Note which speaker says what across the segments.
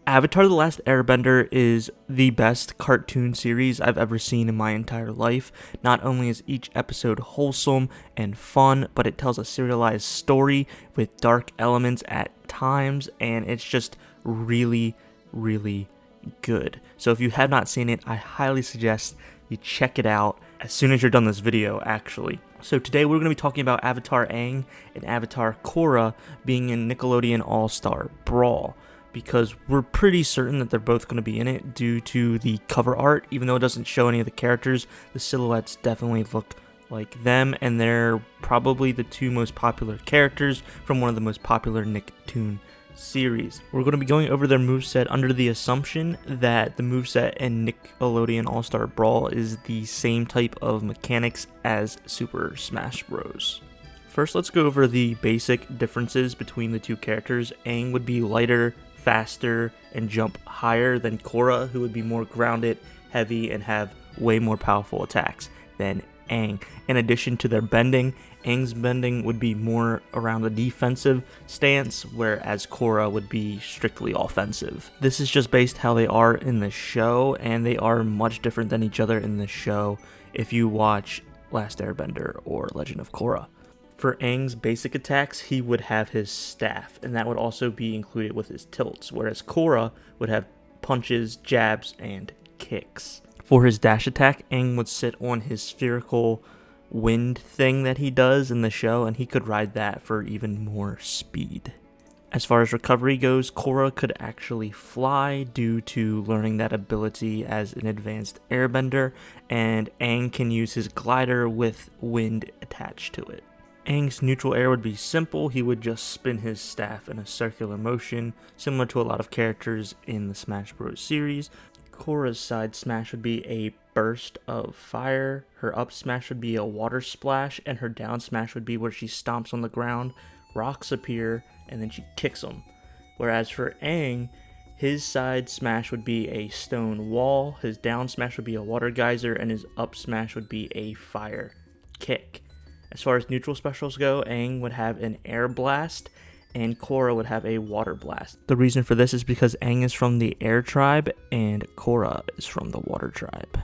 Speaker 1: Avatar: The Last Airbender is the best cartoon series I've ever seen in my entire life. Not only is each episode wholesome and fun, but it tells a serialized story with dark elements at times, and it's just really, really good. So if you have not seen it, I highly suggest you check it out as soon as you're done this video, actually. So today we're going to be talking about Avatar Aang and Avatar Korra being in Nickelodeon All-Star Brawl, because we're pretty certain that they're both going to be in it due to the cover art. Even though it doesn't show any of the characters, the silhouettes definitely look like them, and they're probably the two most popular characters from one of the most popular Nicktoon series. We're going to be going over their moveset under the assumption that the moveset in Nickelodeon All-Star Brawl is the same type of mechanics as Super Smash Bros. First, let's go over the basic differences between the two characters. Aang would be lighter, faster, and jump higher than Korra, who would be more grounded, heavy, and have way more powerful attacks than Aang. In addition to their bending, Aang's bending would be more around a defensive stance, whereas Korra would be strictly offensive. This is just based how they are in the show, and they are much different than each other in the show if you watch Last Airbender or Legend of Korra. For Aang's basic attacks, he would have his staff, and that would also be included with his tilts, whereas Korra would have punches, jabs, and kicks. For his dash attack, Aang would sit on his spherical wind thing that he does in the show, and he could ride that for even more speed. As far as recovery goes, Korra could actually fly due to learning that ability as an advanced airbender, and Aang can use his glider with wind attached to it. Aang's neutral air would be simple. He would just spin his staff in a circular motion, similar to a lot of characters in the Smash Bros. Series. Korra's side smash would be a burst of fire, her up smash would be a water splash, and her down smash would be where she stomps on the ground, rocks appear, and then she kicks them. Whereas for Aang, his side smash would be a stone wall, his down smash would be a water geyser, and his up smash would be a fire kick. As far as neutral specials go, Aang would have an air blast, and Korra would have a water blast. The reason for this is because Aang is from the air tribe, and Korra is from the water tribe.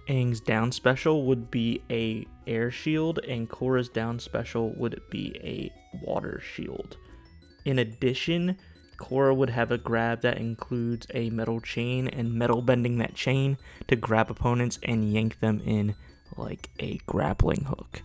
Speaker 1: Aang's down special would be a air shield, and Korra's down special would be a water shield. In addition, Korra would have a grab that includes a metal chain and metal bending that chain to grab opponents and yank them in like a grappling hook.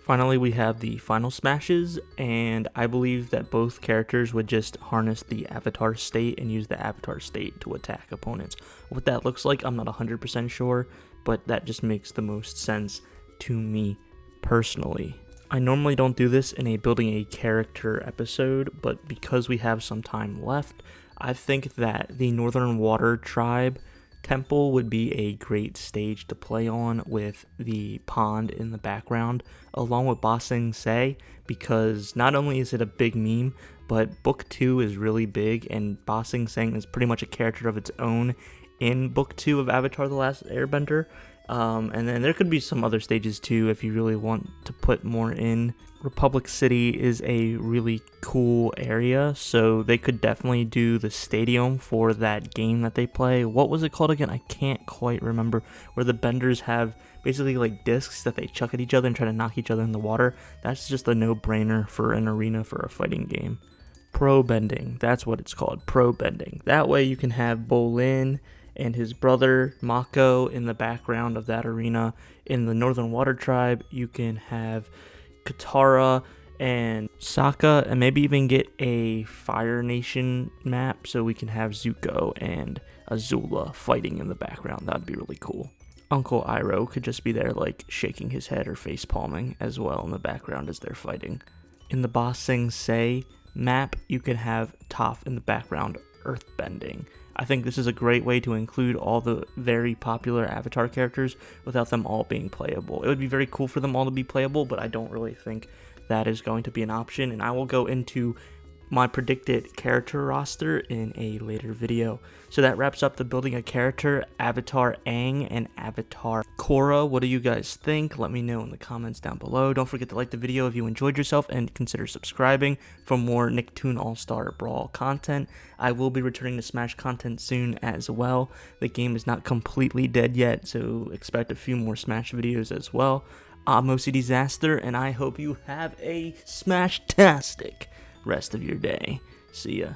Speaker 1: Finally, we have the final smashes, and I believe that both characters would just harness the avatar state and use the avatar state to attack opponents. What that looks like, I'm not 100% sure, but that just makes the most sense to me personally. I normally don't do this in a building a character episode, but because we have some time left, I think that the Northern Water Tribe Temple would be a great stage to play on with the pond in the background, along with Ba Sing Se, because not only is it a big meme, but Book 2 is really big, and Ba Sing Se is pretty much a character of its own in Book 2 of Avatar: The Last Airbender. And then there could be some other stages too if you really want to put more in. Republic City is a really cool area, so they could definitely do the stadium for that game that they play. What was it called again? I can't quite remember. Where the benders have basically like discs that they chuck at each other and try to knock each other in the water. That's just a no-brainer for an arena for a fighting game. Pro bending, that's what it's called, pro bending. That way you can have Bolin and his brother Mako in the background of that arena. In the Northern Water Tribe, you can have Katara and Sokka, and maybe even get a Fire Nation map so we can have Zuko and Azula fighting in the background. That would be really cool. Uncle Iroh could just be there like shaking his head or face palming as well in the background as they're fighting. In the Ba Sing Se map, you can have Toph in the background earthbending. I think this is a great way to include all the very popular Avatar characters without them all being playable. It would be very cool for them all to be playable, but I don't really think that is going to be an option, and I will go into my predicted character roster in a later video. So that wraps up the building a character, Avatar Aang and Avatar Korra. What do you guys think? Let me know in the comments down below. Don't forget to like the video if you enjoyed yourself and consider subscribing for more Nicktoon All-Star Brawl content. I will be returning to Smash content soon as well. The game is not completely dead yet, so expect a few more Smash videos as well. I'm OCDsaster, and I hope you have a Smash-tastic rest of your day. See ya.